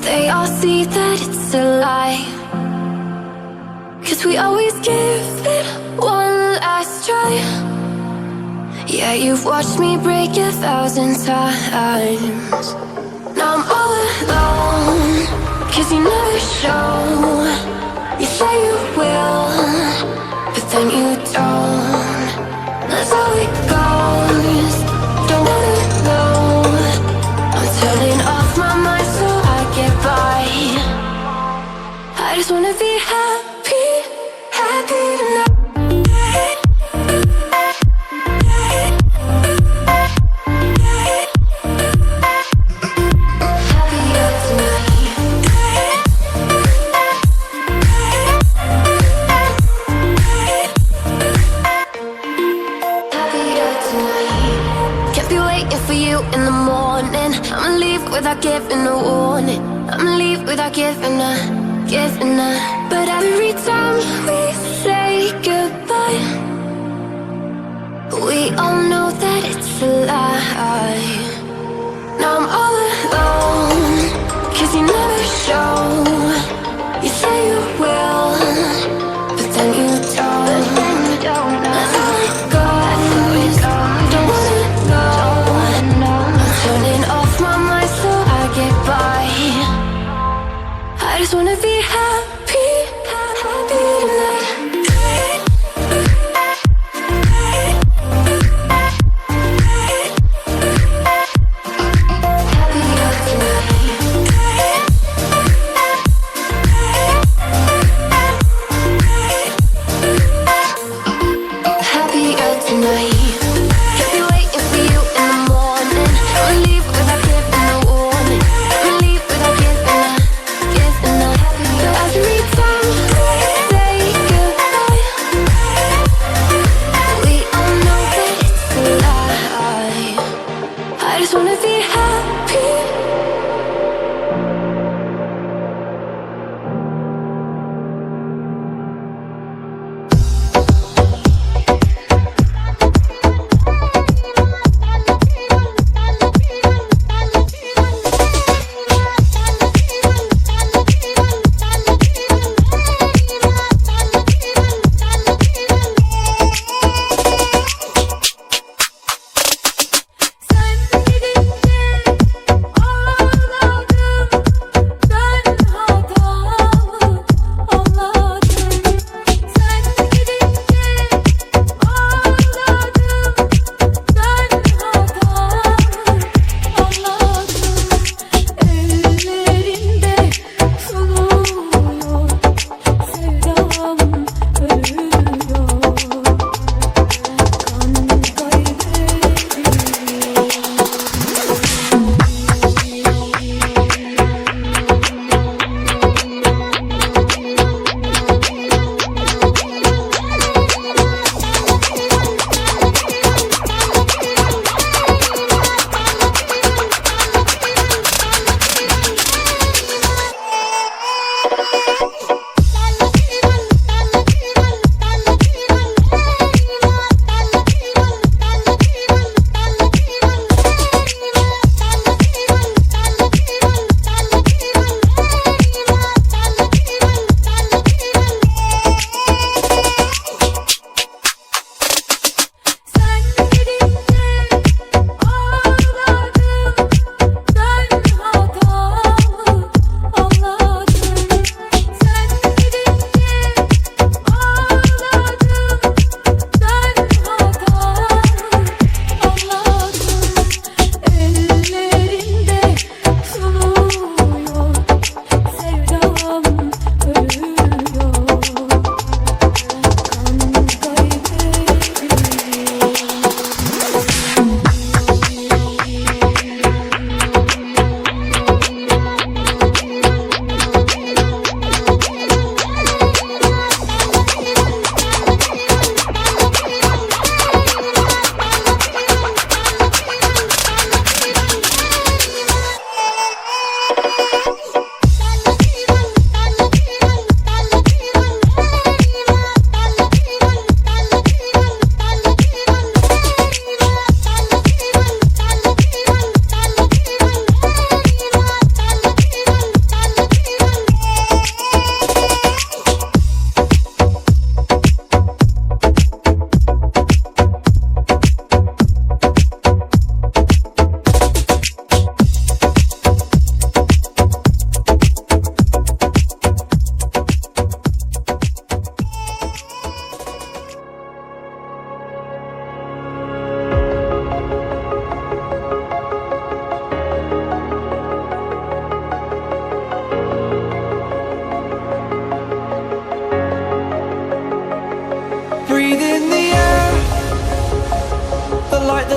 they all see that it's a lie. 'Cause we always give it one last try. Yeah, you've watched me break 1,000 times. Now I'm all alone, 'cause you never show. You say you will, but then you don't. That's how it goes. Don't wanna know. I'm turning off my mind so I get by. I just wanna be happy, happy tonight. Without giving a warning, I'ma leave without giving a. But every time we say goodbye, we all know that it's a lie. Now I'm all alone, 'cause you never show. You say you will, but then you don't. That's how it goes. Don't wanna know. I'm turning off my mind so I get by. I just wanna be happy, happy tonight. As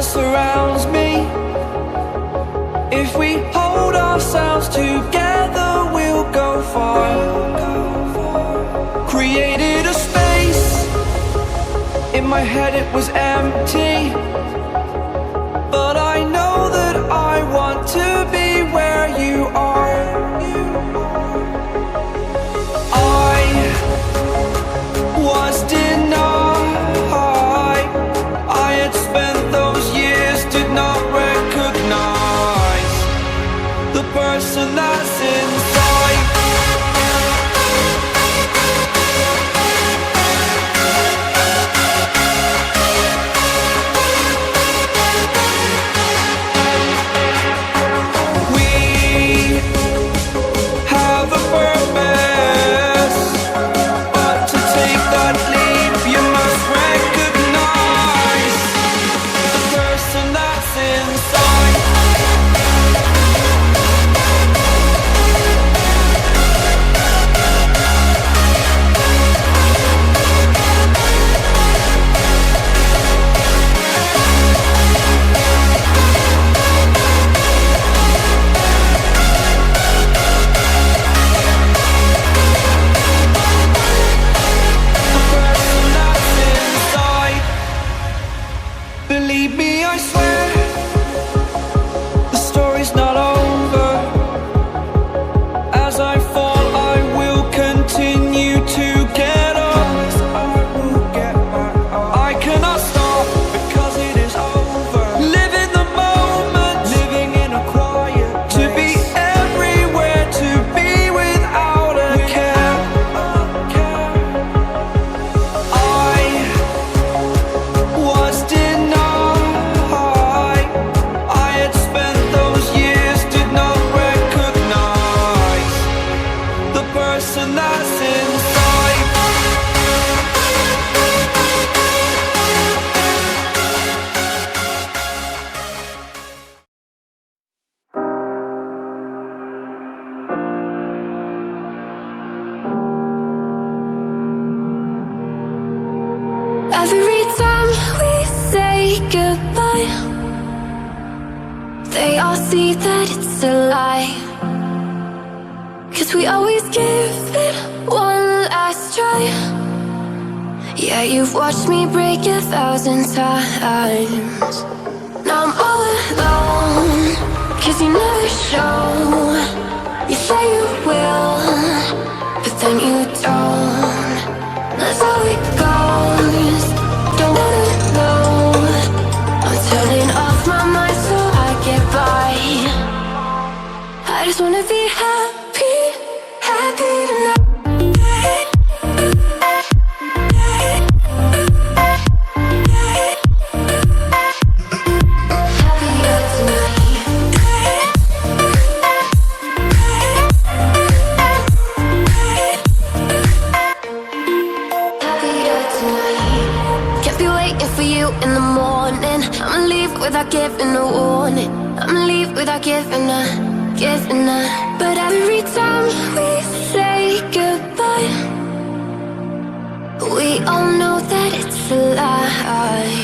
else surrounds me. If we hold ourselves together, we'll go far. Created a space. In my head it was empty, but I know that I want to be where you are. I was denied. I had spent those years, did not recognize the person that's inside. We have a purpose, but to take that leap, you must recognize the person that's inside. Believe me, I swear, the story's not over. As I fall, I will continue to get up. I cannot stop because it is over. Live in the moment, living in a quiet place. To be everywhere, to be without a care. I was denied. I had spent those years, did not recognize the person that's inside. Every time we say goodbye, they all see that it's a lie. 'Cause we always give it one last try. Yeah, you've watched me break 1,000 times. Now I'm all alone, 'cause you never show. You say you will, but then you don't. That's how it goes. Don't wanna know. I'm turning off my mind so I get by. I just wanna be happy, happy tonight. Happier tonight. Happier tonight. Can't be waiting for you in the morning. I'ma leave without giving a warning. I'ma leave without giving a. But every time we say goodbye, we all know that it's a lie.